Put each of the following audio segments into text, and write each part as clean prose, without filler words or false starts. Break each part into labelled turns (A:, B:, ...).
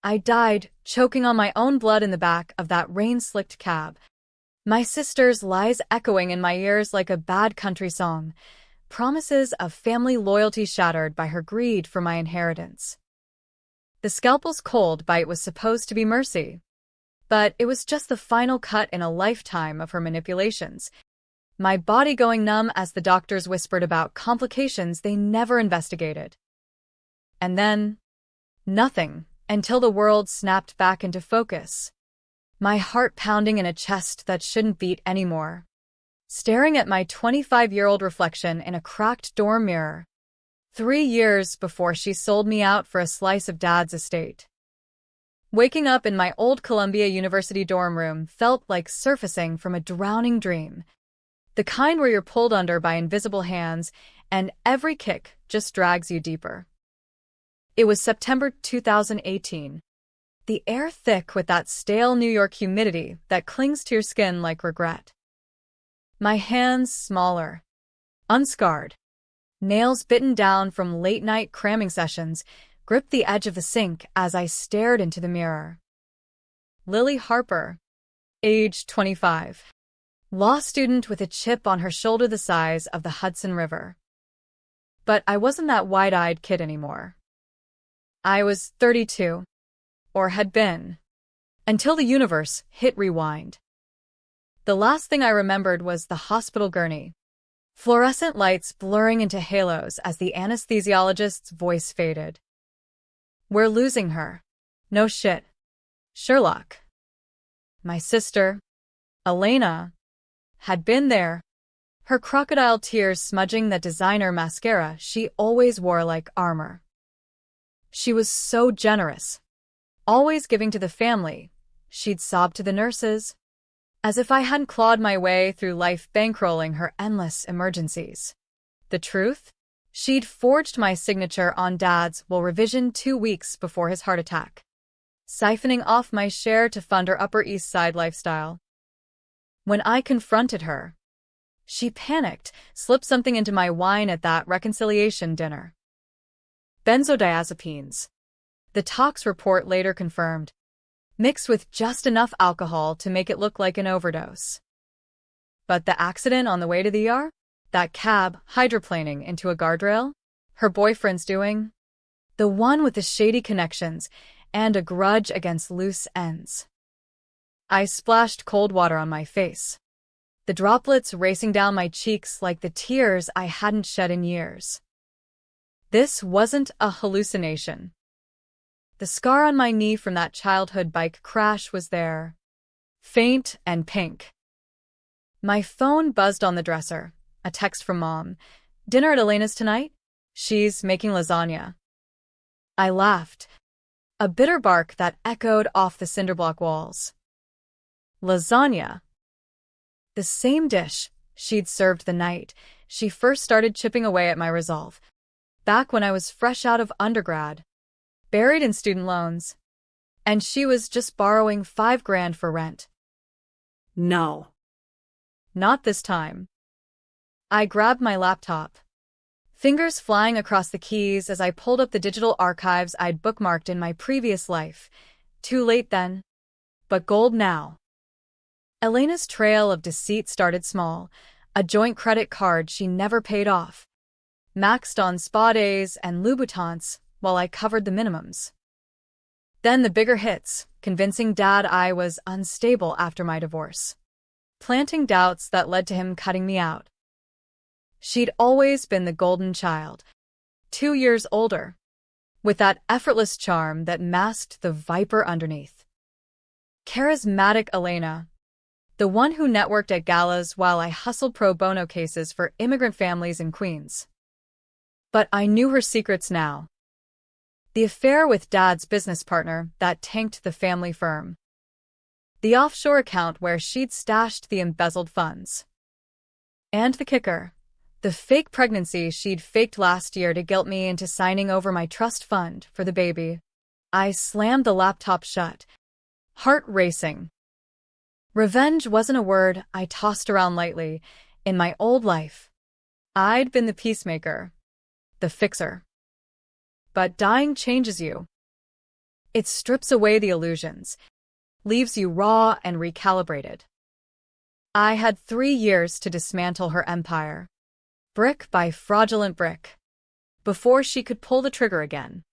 A: I died, choking on my own blood in the back of that rain-slicked cab. My sister's lies echoing in my ears like a bad country song, promises of family loyalty shattered by her greed for my inheritance. The scalpel's cold bite was supposed to be mercy, but it was just the final cut in a lifetime of her manipulations. My body going numb as the doctors whispered about complications they never investigated. And then, nothing, until the world snapped back into focus. My heart pounding in a chest that shouldn't beat anymore. Staring at my 25-year-old reflection in a cracked dorm mirror. 3 years before she sold me out for a slice of Dad's estate. Waking up in my old Columbia University dorm room felt like surfacing from a drowning dream. The kind where you're pulled under by invisible hands and every kick just drags you deeper. It was September 2018. The air thick with that stale New York humidity that clings to your skin like regret. My hands smaller, unscarred, nails bitten down from late-night cramming sessions, gripped the edge of the sink as I stared into the mirror. Lily Harper, age 25. Law student with a chip on her shoulder the size of the Hudson River. But I wasn't that wide-eyed kid anymore. I was 32. Or had been, until the universe hit rewind. The last thing I remembered was the hospital gurney, fluorescent lights blurring into halos as the anesthesiologist's voice faded. We're losing her. No shit. Sherlock. My sister, Elena, had been there, her crocodile tears smudging that designer mascara she always wore like armor. She was so generous. Always giving to the family, she'd sob to the nurses, as if I hadn't clawed my way through life bankrolling her endless emergencies. The truth? She'd forged my signature on Dad's will revision 2 weeks before his heart attack, siphoning off my share to fund her Upper East Side lifestyle. When I confronted her, she panicked, slipped something into my wine at that reconciliation dinner. Benzodiazepines. The tox report later confirmed, mixed with just enough alcohol to make it look like an overdose. But the accident on the way to the ER? That cab hydroplaning into a guardrail? Her boyfriend's doing? The one with the shady connections and a grudge against loose ends. I splashed cold water on my face, the droplets racing down my cheeks like the tears I hadn't shed in years. This wasn't a hallucination. The scar on my knee from that childhood bike crash was there, faint and pink. My phone buzzed on the dresser, a text from Mom. Dinner at Elena's tonight? She's making lasagna. I laughed, a bitter bark that echoed off the cinderblock walls. Lasagna. The same dish she'd served the night she first started chipping away at my resolve, back when I was fresh out of undergrad, buried in student loans, and she was just borrowing $5,000 for rent.
B: No.
A: Not this time. I grabbed my laptop, fingers flying across the keys as I pulled up the digital archives I'd bookmarked in my previous life. Too late then, but gold now. Elena's trail of deceit started small, a joint credit card she never paid off, maxed on spa days and Louboutins while I covered the minimums. Then the bigger hits, convincing Dad I was unstable after my divorce, planting doubts that led to him cutting me out. She'd always been the golden child, 2 years older, with that effortless charm that masked the viper underneath. Charismatic Elena, the one who networked at galas while I hustled pro bono cases for immigrant families in Queens. But I knew her secrets now. The affair with Dad's business partner that tanked the family firm. The offshore account where she'd stashed the embezzled funds. And the kicker, the fake pregnancy she'd faked last year to guilt me into signing over my trust fund for the baby. I slammed the laptop shut, heart racing. Revenge wasn't a word I tossed around lightly. In my old life, I'd been the peacemaker, the fixer. But dying changes you. It strips away the illusions, leaves you raw and recalibrated. I had 3 years to dismantle her empire, brick by fraudulent brick, before she could pull the trigger again.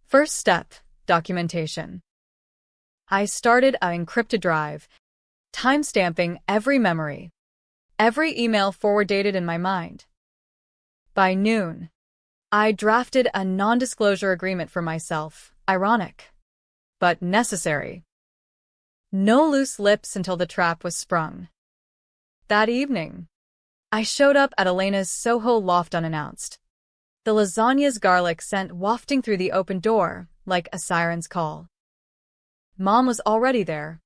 A: First step, documentation. I started an encrypted drive, timestamping every memory, every email forward-dated in my mind. By noon, I drafted a non-disclosure agreement for myself, ironic, but necessary. No loose lips until the trap was sprung. That evening, I showed up at Elena's Soho loft unannounced, the lasagna's garlic scent wafting through the open door like a siren's call. Mom was already there,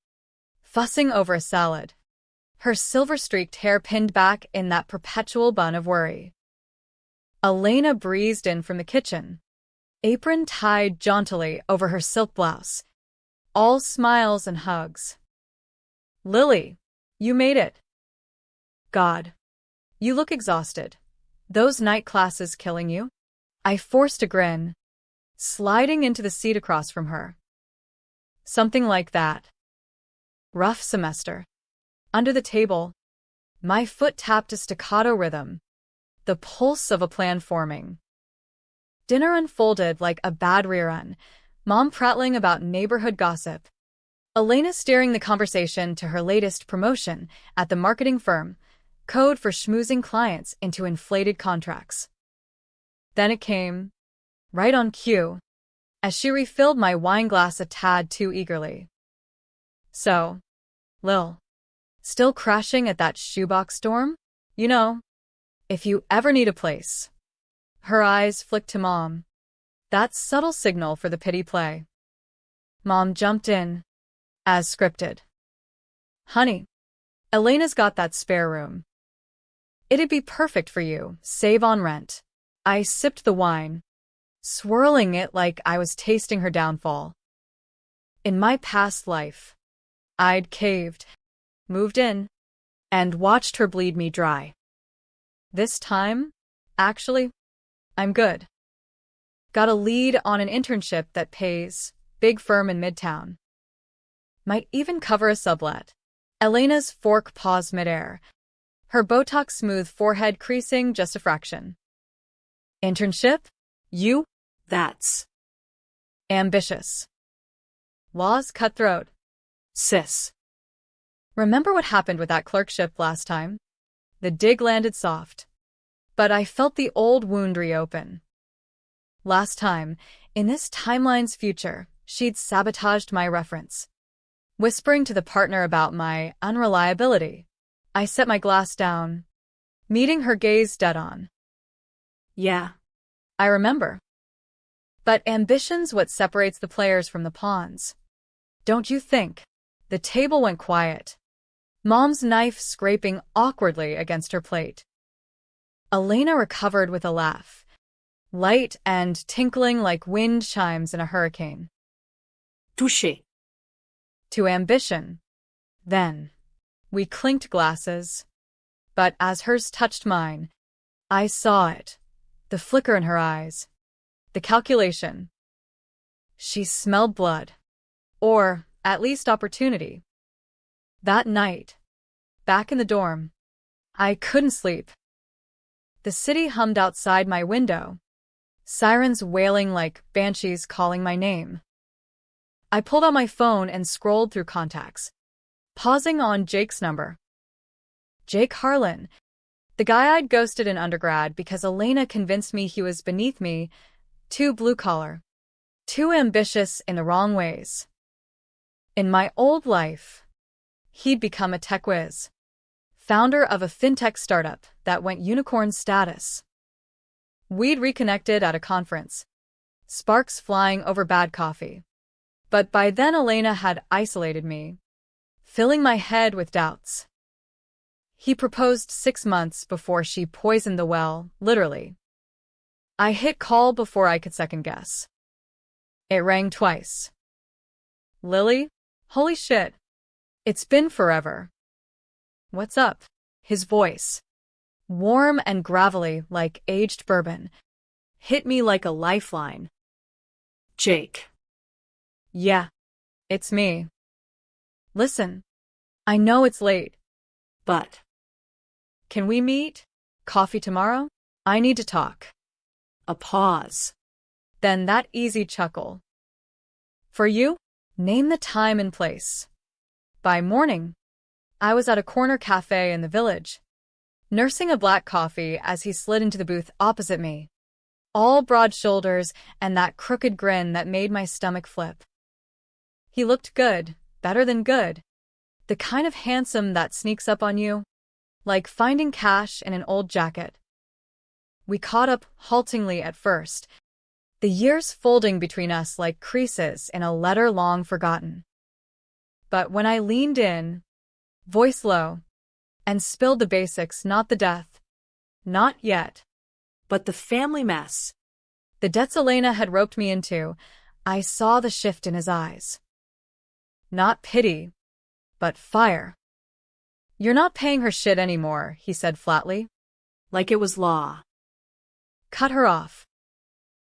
A: fussing over a salad, her silver-streaked hair pinned back in that perpetual bun of worry. Elena breezed in from the kitchen, apron tied jauntily over her silk blouse, all smiles and hugs. "Lily, you made it." "God, you look exhausted. Those night classes killing you?" I forced a grin, sliding into the seat across from her. "Something like that." Rough semester. Under the table, my foot tapped a staccato rhythm, the pulse of a plan forming. Dinner unfolded like a bad rerun, Mom prattling about neighborhood gossip, Elena steering the conversation to her latest promotion at the marketing firm, code for schmoozing clients into inflated contracts. Then it came, right on cue, as she refilled my wine glass a tad too eagerly. "So, Lil, still crashing at that shoebox dorm? You know, if you ever need a place." Her eyes flicked to Mom, that subtle signal for the pity play. Mom jumped in, as scripted. "Honey, Elena's got that spare room. It'd be perfect for you, save on rent." I sipped the wine, swirling it like I was tasting her downfall. In my past life, I'd caved, moved in, and watched her bleed me dry. This time, actually, I'm good. Got a lead on an internship that pays, big firm in Midtown. Might even cover a sublet. Elena's fork paused midair, her Botox-smooth forehead creasing just a fraction. "Internship? You?
B: That's
A: ambitious. Law's cutthroat.
B: sis.
A: Remember what happened with that clerkship last time? The dig landed soft, but I felt the old wound reopen. Last time, in this timeline's future, she'd sabotaged my reference, whispering to the partner about my unreliability. I set my glass down, meeting her gaze dead on.
B: "Yeah,
A: I remember. But ambition's what separates the players from the pawns. Don't you think?" The table went quiet, Mom's knife scraping awkwardly against her plate. Elena recovered with a laugh, light and tinkling like wind chimes in a hurricane.
B: touché."
A: To ambition. Then, we clinked glasses, but as hers touched mine, I saw it, the flicker in her eyes, the calculation. She smelled blood, or at least opportunity. That night, back in the dorm, I couldn't sleep. The city hummed outside my window, sirens wailing like banshees calling my name. I pulled out my phone and scrolled through contacts, pausing on Jake's number. Jake Harlan, the guy I'd ghosted in undergrad because Elena convinced me he was beneath me, too blue-collar, too ambitious in the wrong ways. In my old life, he'd become a tech whiz, founder of a fintech startup that went unicorn status. We'd reconnected at a conference, sparks flying over bad coffee. But by then Elena had isolated me, filling my head with doubts. He proposed 6 months before she poisoned the well, literally. I hit call before I could second guess. It rang twice. "Lily? Holy shit. It's been forever." "What's up?" His voice, warm and gravelly like aged bourbon, hit me like a lifeline.
B: "Jake, Yeah,
A: It's me. Listen, I know it's late.
B: but.
A: Can we meet? Coffee tomorrow? I need to talk.
B: A pause.
A: Then that easy chuckle. For you? Name the time and place. By morning, I was at a corner cafe in the village, nursing a black coffee as he slid into the booth opposite me. All broad shoulders and that crooked grin that made my stomach flip. He looked good, better than good. The kind of handsome that sneaks up on you, like finding cash in an old jacket. We caught up haltingly at first, the years folding between us like creases in a letter long forgotten. But when I leaned in, voice low, and spilled the basics, not the death. Not yet.
B: But the family mess.
A: The debts Elena had roped me into, I saw the shift in his eyes. Not pity, but fire. You're not paying her shit anymore, he said flatly.
B: Like it was law.
A: Cut her off.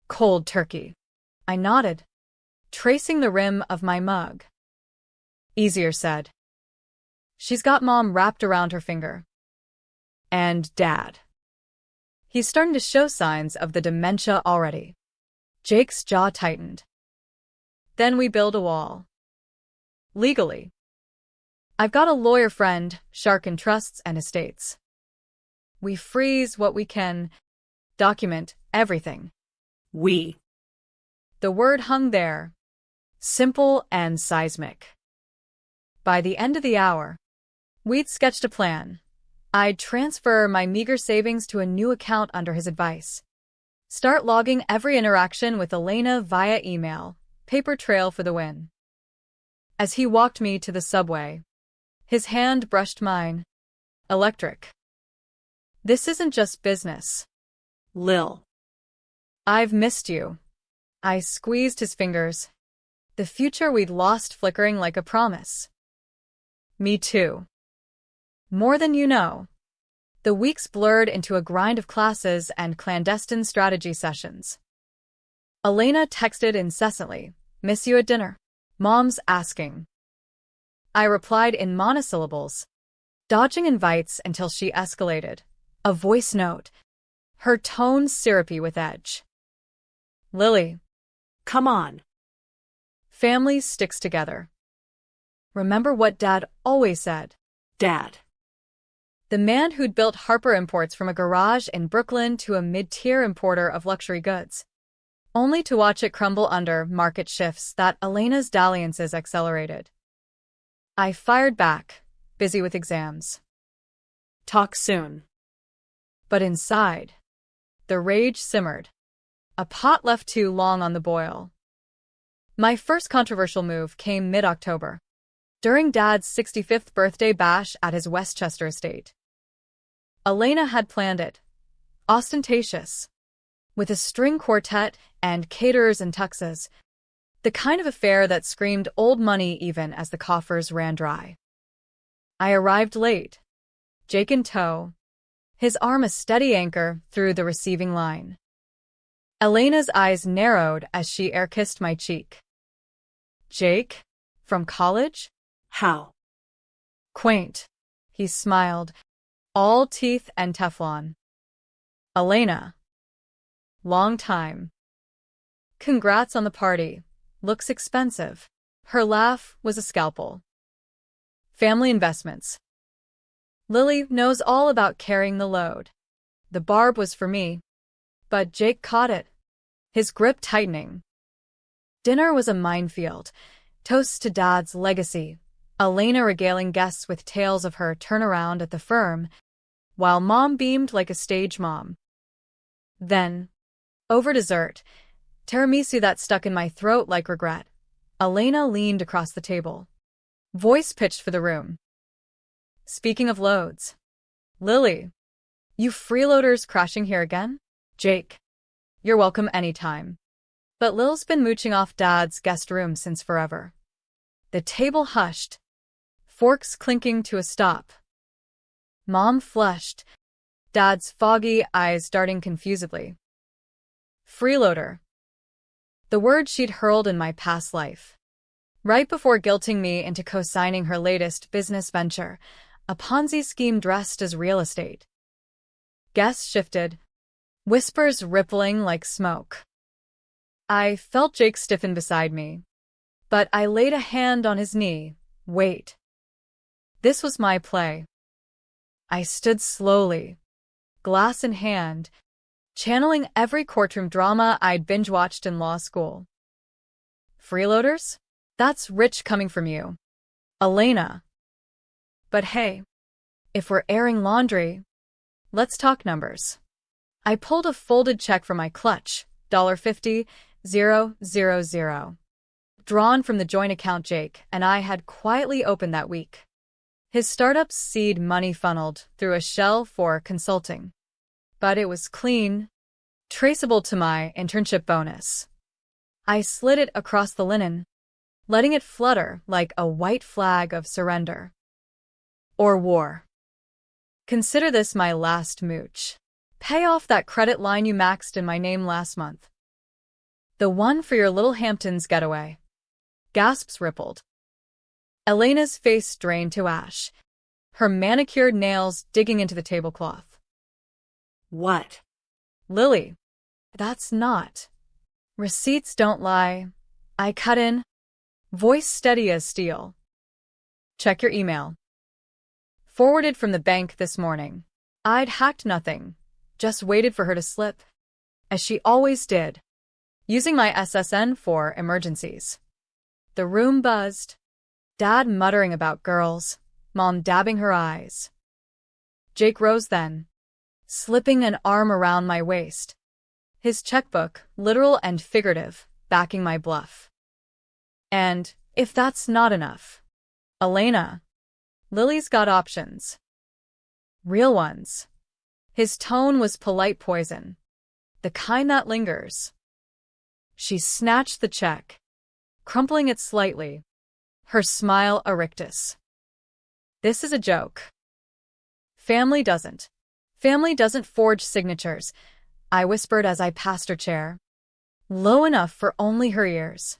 A: Cold turkey. I nodded, tracing the rim of my mug. Easier said. She's got Mom wrapped around her finger. And Dad. He's starting to show signs of the dementia already. Jake's jaw tightened. Then we build a wall. Legally. I've got a lawyer friend, shark in trusts and estates. We freeze what we can, document everything.
B: We.
A: The word hung there, simple and seismic. By the end of the hour, we'd sketched a plan. I'd transfer my meager savings to a new account under his advice. Start logging every interaction with Elena via email, paper trail for the win. As he walked me to the subway, his hand brushed mine. Electric. This isn't just business.
B: Lil.
A: I've missed you. I squeezed his fingers, the future we'd lost flickering like a promise. Me too. More than you know. The weeks blurred into a grind of classes and clandestine strategy sessions. Elena texted incessantly, "Miss you at dinner. Mom's asking." I replied in monosyllables, dodging invites until she escalated. A voice note, her tone syrupy with edge. "Lily.
B: Come on.
A: Family sticks together. Remember what Dad always said."
B: Dad.
A: The man who'd built Harper Imports from a garage in Brooklyn to a mid-tier importer of luxury goods, only to watch it crumble under market shifts that Elena's dalliances accelerated. I fired back, busy with exams.
B: Talk soon.
A: But inside, the rage simmered. A pot left too long on the boil. My first controversial move came mid-October, during Dad's 65th birthday bash at his Westchester estate. Elena had planned it, ostentatious, with a string quartet and caterers and tuxes, the kind of affair that screamed old money even as the coffers ran dry. I arrived late, Jake in tow, his arm a steady anchor through the receiving line. Elena's eyes narrowed as she air-kissed my cheek. "Jake? From college?"
B: How?
A: "Quaint." He smiled, all teeth and Teflon. "Elena. Long time." "Congrats on the party. Looks expensive." Her laugh was a scalpel. "Family investments." Lily knows all about carrying the load. The barb was for me, but Jake caught it, his grip tightening. Dinner was a minefield, toasts to Dad's legacy, Elena regaling guests with tales of her turnaround at the firm, while Mom beamed like a stage mom. Then, over dessert, tiramisu that stuck in my throat like regret, Elena leaned across the table, voice pitched for the room. "Speaking of loads, Lily, you freeloaders crashing here again?" "Jake, you're welcome anytime." But Lil's been mooching off Dad's guest room since forever. The table hushed, forks clinking to a stop. Mom flushed, Dad's foggy eyes darting confusedly. Freeloader. The word she'd hurled in my past life. right before guilting me into co-signing her latest business venture, a Ponzi scheme dressed as real estate. Guests shifted, whispers rippling like smoke. I felt Jake stiffen beside me, but I laid a hand on his knee. Wait. This was my play. I stood slowly, glass in hand, channeling every courtroom drama I'd binge-watched in law school. Freeloaders? That's rich coming from you, Elena. But hey, if we're airing laundry, let's talk numbers. I pulled a folded check from my clutch, $50,000, drawn from the joint account Jake and I had quietly opened that week. His startup's seed money funneled through a shell for consulting. But it was clean, traceable to my internship bonus. I slid it across the linen, letting it flutter like a white flag of surrender. Or war. Consider this my last mooch. Pay off that credit line you maxed in my name last month. The one for your little Hamptons getaway. Gasps rippled. Elena's face drained to ash, her manicured nails digging into the tablecloth.
B: What?
A: Lily, that's not. Receipts don't lie. I cut in, voice steady as steel. Check your email. Forwarded from the bank this morning. I'd hacked nothing, just waited for her to slip, as she always did, using my SSN for emergencies. The room buzzed, Dad muttering about girls, Mom dabbing her eyes. Jake rose then, slipping an arm around my waist, his checkbook, literal and figurative, backing my bluff. And, if that's not enough, Elena, Lily's got options. Real ones. His tone was polite poison, the kind that lingers. She snatched the check, crumpling it slightly, her smile a rictus. This is a joke. Family doesn't forge signatures, I whispered as I passed her chair, low enough for only her ears.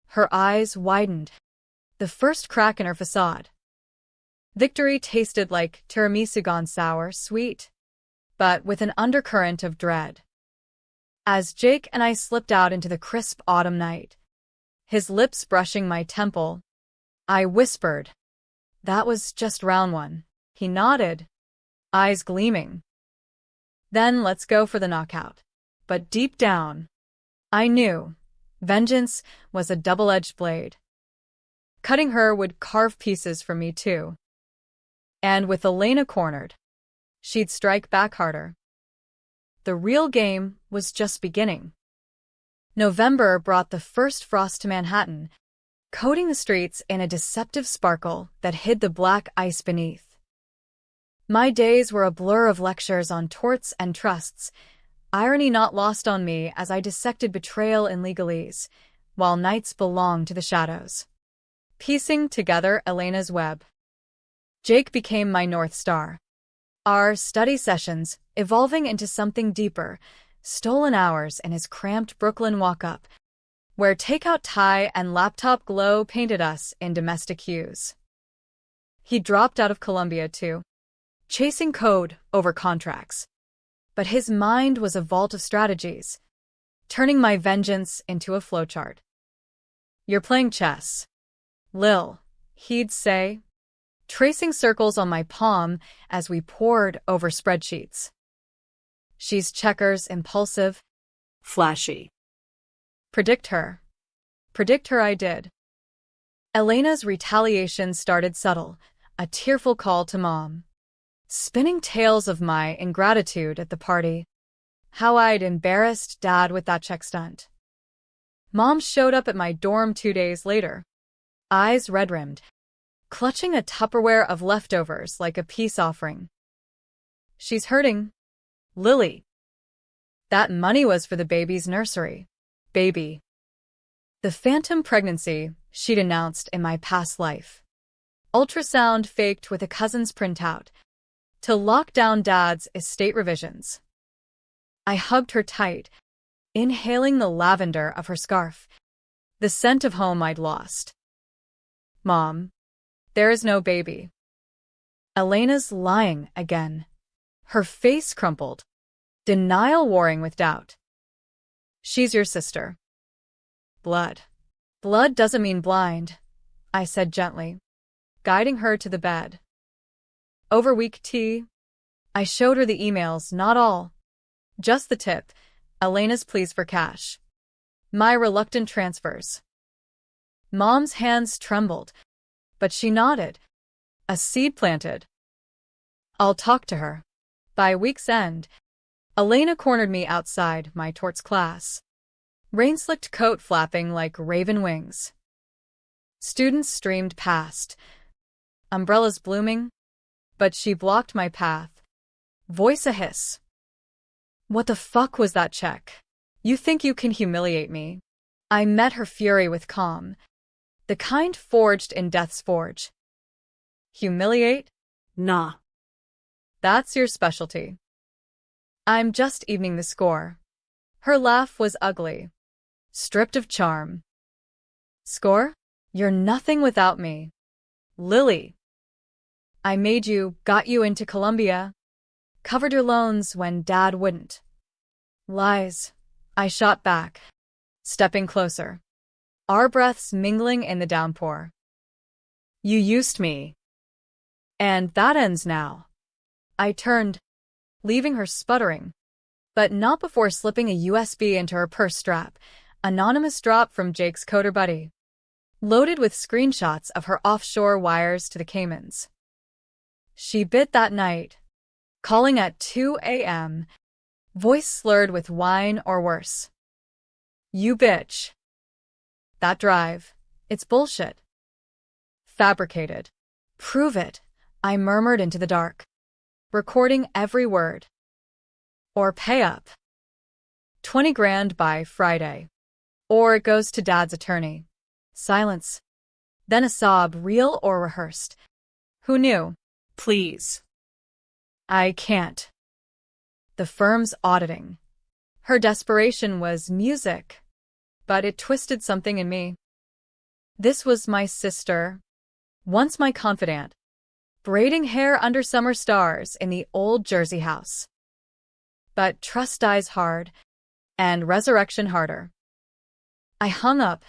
A: Her eyes widened, the first crack in her facade. Victory tasted like tiramisu gone sour, sweet, but with an undercurrent of dread. As Jake and I slipped out into the crisp autumn night, his lips brushing my temple, I whispered, "That was just round one." He nodded, eyes gleaming. Then let's go for the knockout. But deep down, I knew vengeance was a double-edged blade. Cutting her would carve pieces from me too. And with Elena cornered, she'd strike back harder. The real game was just beginning. November brought the first frost to Manhattan, coating the streets in a deceptive sparkle that hid the black ice beneath. My days were a blur of lectures on torts and trusts, irony not lost on me as I dissected betrayal in legalese, while nights belonged to the shadows. Piecing together Elena's web. Jake became my North Star. Our study sessions, evolving into something deeper, stolen hours in his cramped Brooklyn walk-up, where takeout tie and laptop glow painted us in domestic hues. He dropped out of Columbia too, chasing code over contracts. But his mind was a vault of strategies, turning my vengeance into a flowchart. "You're playing chess, Lil," he'd say, tracing circles on my palm as we pored over spreadsheets. "She's checkers, impulsive,
B: Flashy.
A: Predict her. Predict her I did." Elena's retaliation started subtle, a tearful call to Mom. Spinning tales of my ingratitude at the party, how I'd embarrassed Dad with that check stunt. Mom showed up at my dorm 2 days later, eyes red-rimmed, clutching a Tupperware of leftovers like a peace offering. "She's hurting, Lily. That money was for the baby's nursery. Baby." The phantom pregnancy she'd announced in my past life. Ultrasound faked with a cousin's printout to lock down Dad's estate revisions. I hugged her tight, inhaling the lavender of her scarf, the scent of home I'd lost. Mom, there is no baby. Elena's lying again. Her face crumpled, denial warring with doubt. She's your sister. Blood. Blood doesn't mean blind, I said gently, guiding her to the bed. Over weak tea, I showed her the emails, not all. Just the tip, Elena's pleas for cash. My reluctant transfers. Mom's hands trembled, but she nodded. A seed planted. I'll talk to her. By week's end, Elena cornered me outside my torts class. Rain-slicked coat flapping like raven wings. Students streamed past. Umbrellas blooming, but she blocked my path. Voice a hiss. What the fuck was that check? You think you can humiliate me? I met her fury with calm. The kind forged in death's forge. Humiliate?
B: Nah.
A: That's your specialty. I'm just evening the score. Her laugh was ugly, stripped of charm. Score? You're nothing without me. Lily. I made you, got you into Columbia, covered your loans when Dad wouldn't. Lies. I shot back, stepping closer, our breaths mingling in the downpour. You used me. And that ends now. I turned, leaving her sputtering, but not before slipping a USB into her purse strap, anonymous drop from Jake's coder buddy, loaded with screenshots of her offshore wires to the Caymans. She bit that night, calling at 2 a.m., voice slurred with wine or worse. You bitch. That drive, it's bullshit. Fabricated. Prove it, I murmured into the dark, recording every word. Or pay up. 20 grand by Friday. Or it goes to Dad's attorney. Silence. Then a sob, real or rehearsed. Who knew?
B: Please.
A: I can't. The firm's auditing. Her desperation was music, but it twisted something in me. This was my sister, once my confidant, braiding hair under summer stars in the old Jersey house. But trust dies hard, and resurrection harder. I hung up,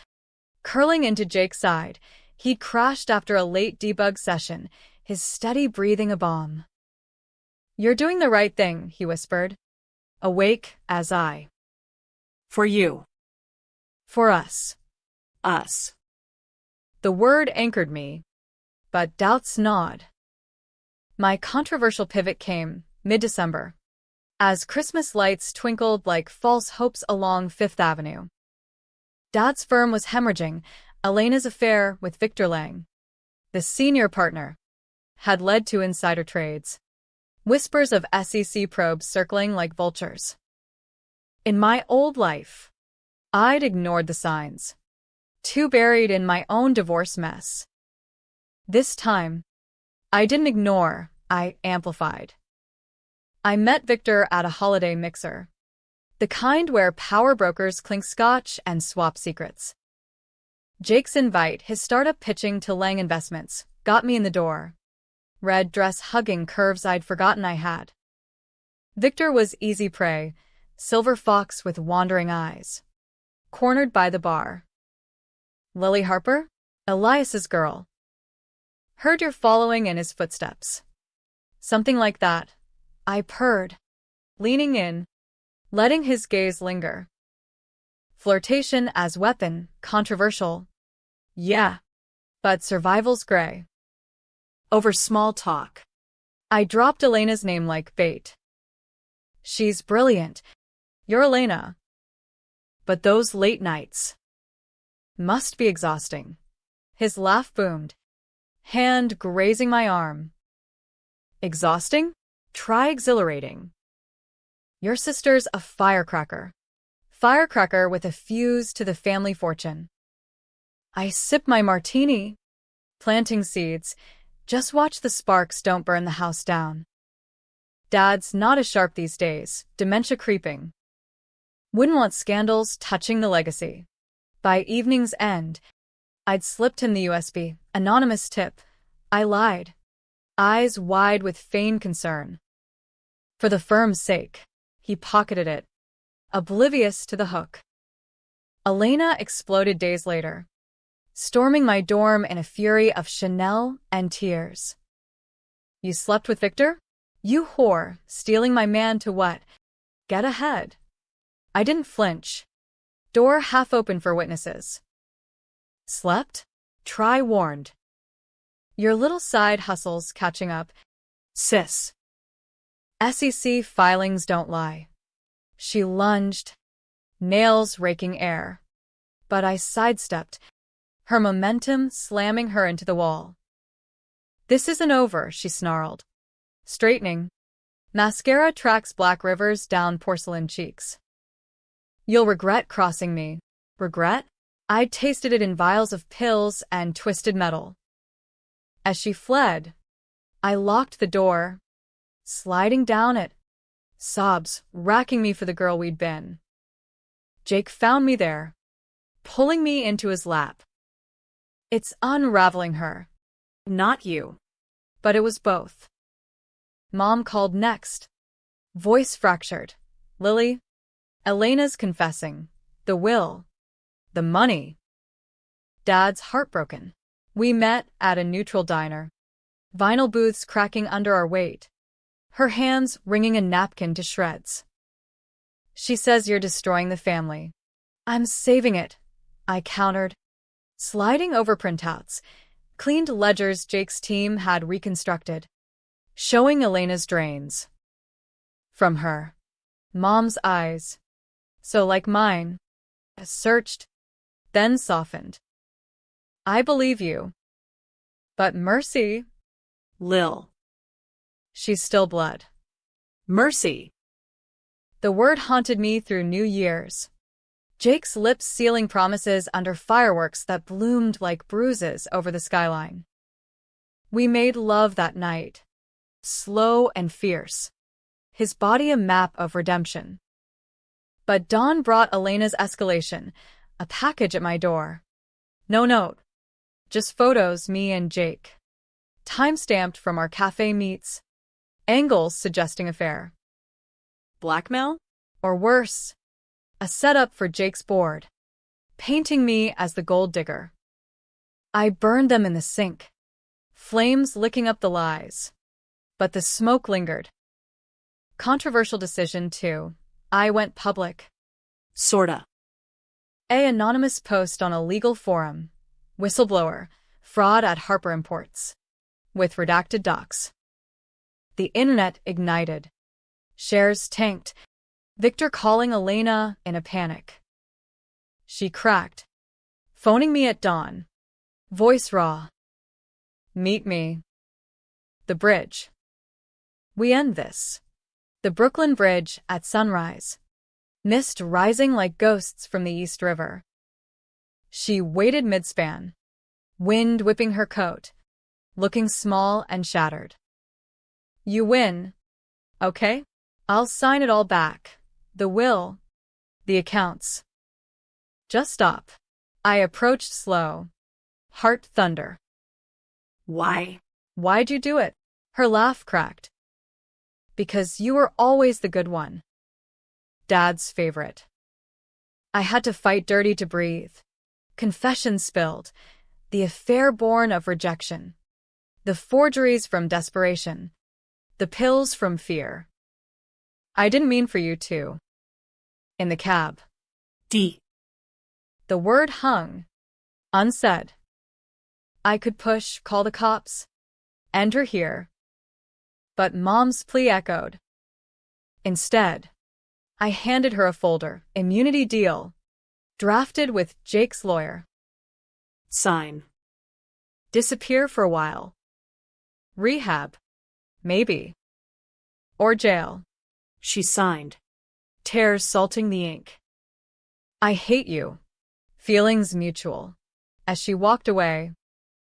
A: curling into Jake's side. He'd crashed after a late debug session, his steady breathing a bomb. You're doing the right thing, he whispered, awake as I.
B: For you.
A: For us.
B: Us.
A: The word anchored me, but doubts gnawed. My controversial pivot came mid-December, as Christmas lights twinkled like false hopes along Fifth Avenue. Dad's firm was hemorrhaging. Elena's affair with Victor Lang, the senior partner, had led to insider trades. Whispers of SEC probes circling like vultures. In my old life, I'd ignored the signs, too buried in my own divorce mess. This time, I didn't ignore, I amplified. I met Victor at a holiday mixer, the kind where power brokers clink scotch and swap secrets. Jake's invite, his startup pitching to Lang Investments, got me in the door. Red dress hugging curves I'd forgotten I had. Victor was easy prey, silver fox with wandering eyes. Cornered by the bar. Lily Harper? Elias's girl. Heard you're following in his footsteps. Something like that. I purred, leaning in, letting his gaze linger. Flirtation as weapon, controversial. Yeah, but survival's gray.
B: Over small talk.
A: I dropped Elena's name like bait. She's brilliant. You're Elena. But those late nights must be exhausting. His laugh boomed, hand grazing my arm. Exhausting? Try exhilarating. Your sister's a firecracker. Firecracker with a fuse to the family fortune. I sip my martini, planting seeds. Just watch the sparks don't burn the house down. Dad's not as sharp these days, dementia creeping. Wouldn't want scandals touching the legacy. By evening's end, I'd slipped him the USB, anonymous tip. I lied, eyes wide with feigned concern. For the firm's sake, he pocketed it, oblivious to the hook. Elena exploded days later, storming my dorm in a fury of Chanel and tears. You slept with Victor? You whore, stealing my man to what? Get ahead. I didn't flinch. Door half open for witnesses. Slept? Try warned. Your little side hustle's catching up.
B: Sis.
A: SEC filings don't lie. She lunged, nails raking air. But I sidestepped, her momentum slamming her into the wall. This isn't over, she snarled. Straightening. Mascara tracks black rivers down porcelain cheeks. You'll regret crossing me. Regret? I'd tasted it in vials of pills and twisted metal. As she fled, I locked the door, sliding down it, sobs racking me for the girl we'd been. Jake found me there, pulling me into his lap. It's unraveling her.
B: Not you.
A: But it was both. Mom called next. Voice fractured. Lily, Elena's confessing. The will. The money. Dad's heartbroken. We met at a neutral diner. Vinyl booths cracking under our weight. Her hands wringing a napkin to shreds. She says you're destroying the family. I'm saving it, I countered. Sliding over printouts, cleaned ledgers Jake's team had reconstructed, showing Elena's drains. From her, Mom's eyes, so like mine, searched, then softened. I believe you. But Mercy...
B: Lil.
A: She's still blood.
B: Mercy.
A: The word haunted me through New Year's. Jake's lips sealing promises under fireworks that bloomed like bruises over the skyline. We made love that night, slow and fierce, his body a map of redemption. But dawn brought Elena's escalation, a package at my door. No note, just photos, me and Jake. Time-stamped from our cafe meets, angles suggesting affair.
B: Blackmail?
A: Or worse, a setup for Jake's board, painting me as the gold digger. I burned them in the sink, flames licking up the lies. But the smoke lingered. Controversial decision, too. I went public.
B: Sorta.
A: A anonymous post on a legal forum. Whistleblower. Fraud at Harper Imports. With redacted docs. The internet ignited. Shares tanked. Victor calling Elena in a panic. She cracked, phoning me at dawn. Voice raw. Meet me. The bridge. We end this. The Brooklyn Bridge at sunrise. Mist rising like ghosts from the East River. She waited midspan, wind whipping her coat, looking small and shattered. You win. Okay? I'll sign it all back. The will. The accounts. Just stop. I approached slow. Heart thunder.
B: Why?
A: Why'd you do it? Her laugh cracked. Because you were always the good one. Dad's favorite. I had to fight dirty to breathe. Confession spilled. The affair born of rejection. The forgeries from desperation. The pills from fear. I didn't mean for you to. In the cab.
B: D.
A: The word hung, unsaid. I could push, call the cops, end her here. But Mom's plea echoed. Instead, I handed her a folder, immunity deal, drafted with Jake's lawyer.
B: Sign.
A: Disappear for a while. Rehab. Maybe. Or jail.
B: She signed.
A: Tears salting the ink. I hate you. Feelings mutual. As she walked away,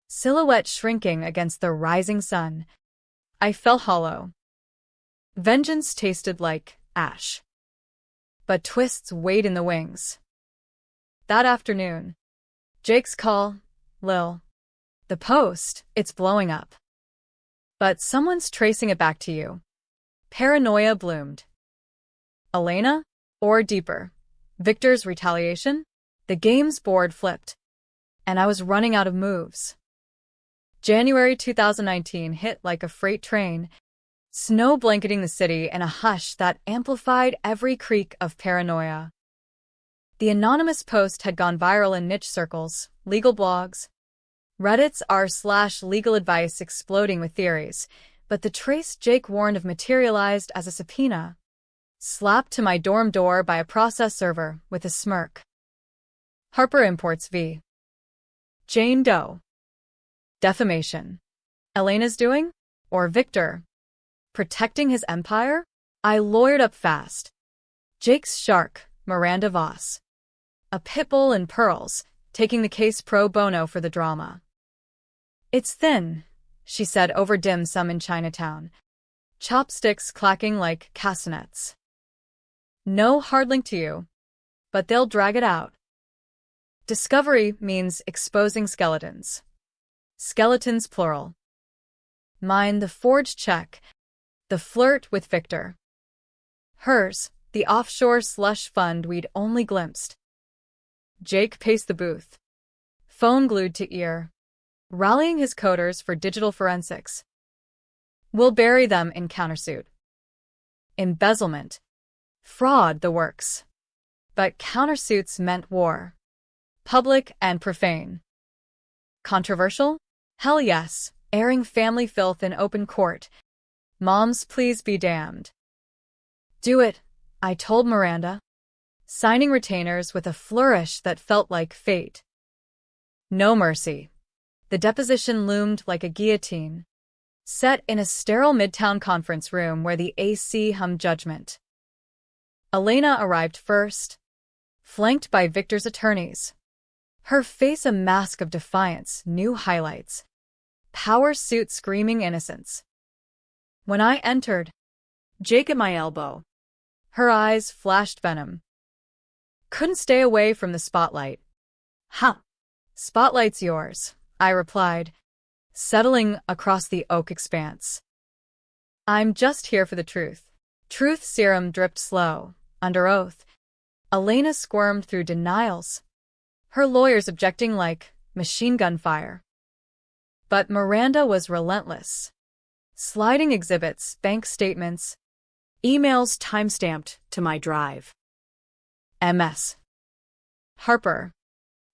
A: silhouette shrinking against the rising sun, I fell hollow. Vengeance tasted like ash. But twists weighed in the wings. That afternoon. Jake's call. Lil. The post, it's blowing up. But someone's tracing it back to you. Paranoia bloomed. Elena? Or deeper. Victor's retaliation? The game's board flipped. And I was running out of moves. January 2019 hit like a freight train, snow blanketing the city in a hush that amplified every creak of paranoia. The anonymous post had gone viral in niche circles, legal blogs, Reddit's r/legal advice exploding with theories, but the trace Jake warned of materialized as a subpoena, slapped to my dorm door by a process server with a smirk. Harper Imports v. Jane Doe. Defamation. Elena's doing? Or Victor? Protecting his empire? I lawyered up fast. Jake's shark, Miranda Voss. A pitbull in pearls, taking the case pro bono for the drama. It's thin, she said over dim sum in Chinatown. Chopsticks clacking like castanets. No hard link to you, but they'll drag it out. Discovery means exposing skeletons. Skeletons plural. Mine the forged check, the flirt with Victor. Hers, the offshore slush fund we'd only glimpsed. Jake paced the booth, phone glued to ear, rallying his coders for digital forensics. We'll bury them in countersuit. Embezzlement. Fraud, the works. But countersuits meant war. Public and profane. Controversial? Hell yes, airing family filth in open court. Moms, please be damned. Do it, I told Miranda, signing retainers with a flourish that felt like fate. No mercy. The deposition loomed like a guillotine, set in a sterile midtown conference room where the AC hummed judgment. Elena arrived first, flanked by Victor's attorneys. Her face a mask of defiance, new highlights. Power suit screaming innocence. When I entered, Jake at my elbow. Her eyes flashed venom. Couldn't stay away from the spotlight. Huh. Spotlight's yours, I replied, settling across the oak expanse. I'm just here for the truth. Truth serum dripped slow, under oath. Elena squirmed through denials, her lawyers objecting like machine gun fire. But Miranda was relentless. Sliding exhibits, bank statements, emails timestamped to my drive. MS. Harper.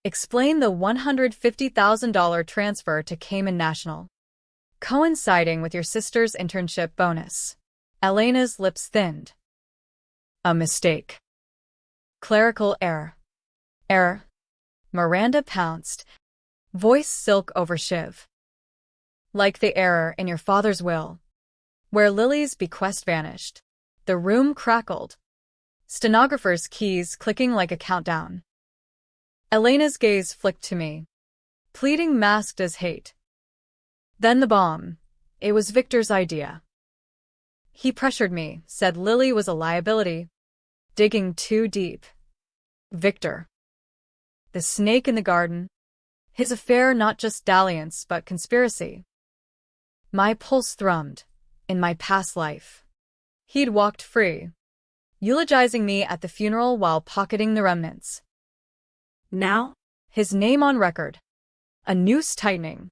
A: Explain the $150,000 transfer to Cayman National, coinciding with your sister's internship bonus. Elena's lips thinned. A mistake. Clerical error. Error. Miranda pounced, voice silk over shiv. Like the error in your father's will, where Lily's bequest vanished. The room crackled, stenographer's keys clicking like a countdown. Elena's gaze flicked to me, pleading masked as hate. Then the bomb. It was Victor's idea. He pressured me, said Lily was a liability, digging too deep. Victor. The snake in the garden. His affair not just dalliance but conspiracy. My pulse thrummed. In my past life, he'd walked free, eulogizing me at the funeral while pocketing the remnants. Now, his name on record. A noose tightening.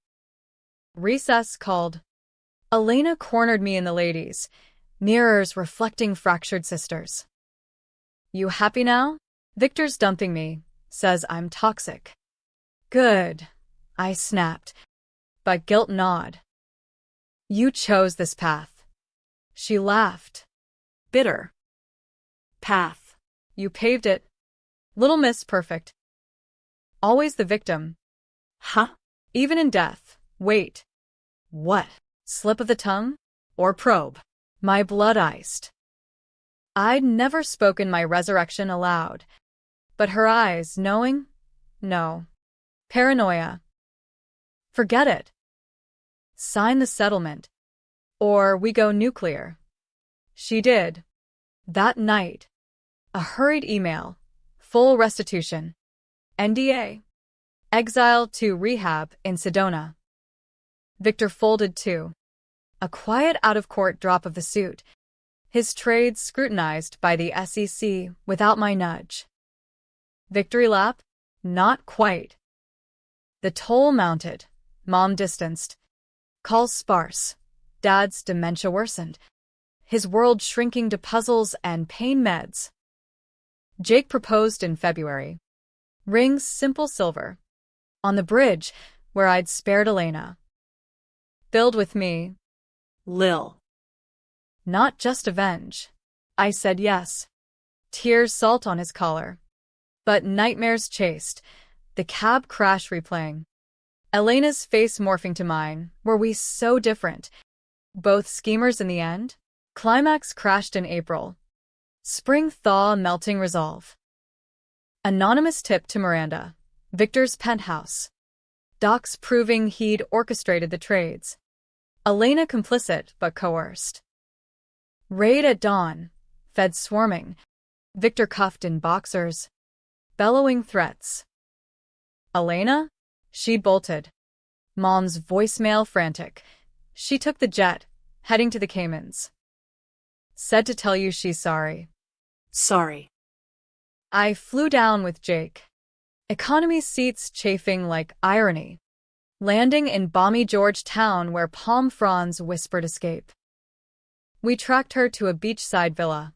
A: Recess called. Elena cornered me in the ladies, mirrors reflecting fractured sisters. You happy now? Victor's dumping me, says I'm toxic. Good, I snapped, but guilt gnawed. You chose this path. She laughed. Bitter. Path. You paved it. Little Miss Perfect. Always the victim. Huh? Even in death. Wait. What? Slip of the tongue? Or probe? My blood iced. I'd never spoken my resurrection aloud. But her eyes, knowing? No. Paranoia. Forget it. Sign the settlement. Or we go nuclear. She did. That night. A hurried email. Full restitution. NDA. Exile to rehab in Sedona. Victor folded too. A quiet out-of-court drop of the suit. His trades scrutinized by the SEC without my nudge. Victory lap? Not quite. The toll mounted. Mom distanced. Calls sparse. Dad's dementia worsened. His world shrinking to puzzles and pain meds. Jake proposed in February. Rings simple silver. On the bridge where I'd spared Elena. Filled with me.
B: Lil.
A: Not just avenge. I said yes. Tears salt on his collar. But nightmares chased. The cab crash replaying. Elena's face morphing to mine. Were we so different? Both schemers in the end? Climax crashed in April. Spring thaw melting resolve. Anonymous tip to Miranda. Victor's penthouse. Docs proving he'd orchestrated the trades. Elena complicit but coerced. Raid at dawn. Feds swarming. Victor cuffed in boxers. Bellowing threats. Elena? She bolted. Mom's voicemail frantic. She took the jet, heading to the Caymans. Said to tell you she's sorry.
B: Sorry.
A: I flew down with Jake. Economy seats chafing like irony. Landing in balmy Georgetown where palm fronds whispered escape. We tracked her to a beachside villa.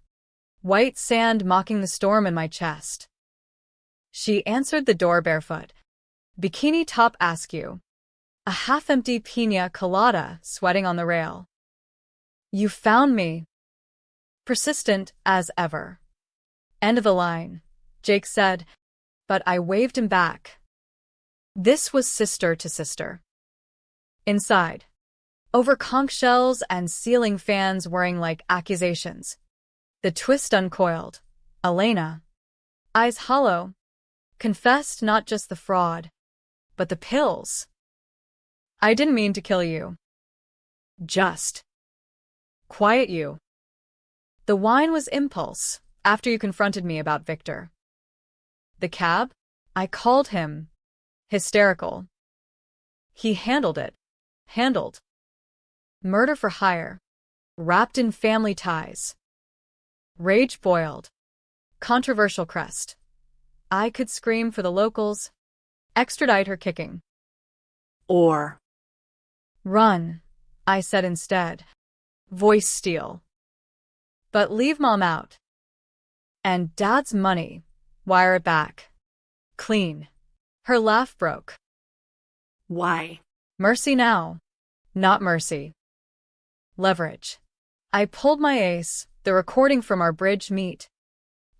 A: White sand mocking the storm in my chest. She answered the door barefoot. Bikini top askew. A half-empty piña colada sweating on the rail. You found me. Persistent as ever. End of the line, Jake said, but I waved him back. This was sister to sister. Inside. Over conch shells and ceiling fans whirring like accusations. The twist uncoiled. Elena. Eyes hollow. Confessed not just the fraud, but the pills. I didn't mean to kill you. Just. Quiet you. The wine was impulse, after you confronted me about Victor. The cab? I called him. Hysterical. He handled it. Handled. Murder for hire. Wrapped in family ties. Rage boiled. Controversial crest. I could scream for the locals. Extradite her kicking.
B: Or.
A: Run, I said instead. Voice steel. But leave Mom out. And Dad's money. Wire it back. Clean. Her laugh broke.
B: Why?
A: Mercy now. Not mercy. Leverage. I pulled my ace, the recording from our bridge meet.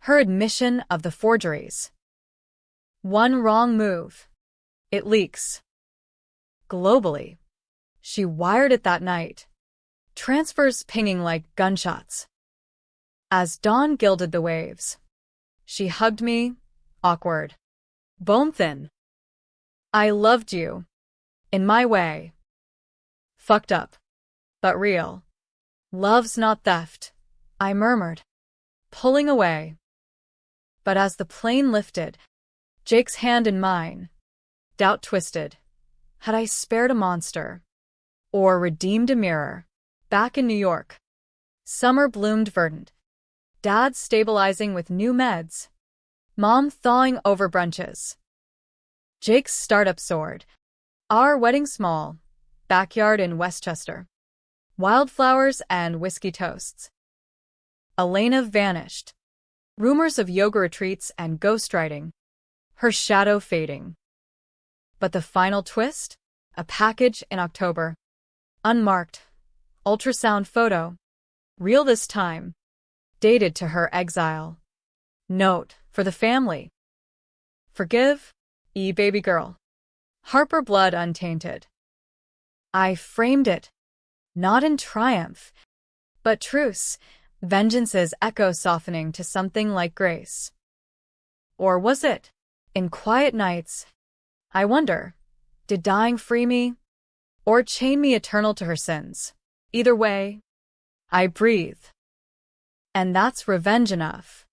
A: Her admission of the forgeries. One wrong move. It leaks. Globally. She wired it that night. Transfers pinging like gunshots. As dawn gilded the waves. She hugged me, awkward. Bone thin. I loved you. In my way. Fucked up. But real. Love's not theft, I murmured. Pulling away. But as the plane lifted, Jake's hand in mine, doubt twisted. Had I spared a monster? Or redeemed a mirror? Back in New York. Summer bloomed verdant. Dad stabilizing with new meds. Mom thawing over brunches. Jake's startup soared. Our wedding small. Backyard in Westchester. Wildflowers and whiskey toasts. Elena vanished. Rumors of yoga retreats and ghostwriting. Her shadow fading. But the final twist? A package in October. Unmarked. Ultrasound photo. Real this time. Dated to her exile. Note, for the family. Forgive, baby girl. Harper blood untainted. I framed it. Not in triumph, but truce, vengeance's echo softening to something like grace. Or was it? In quiet nights, I wonder, did dying free me? Or chain me eternal to her sins? Either way, I breathe. And that's revenge enough.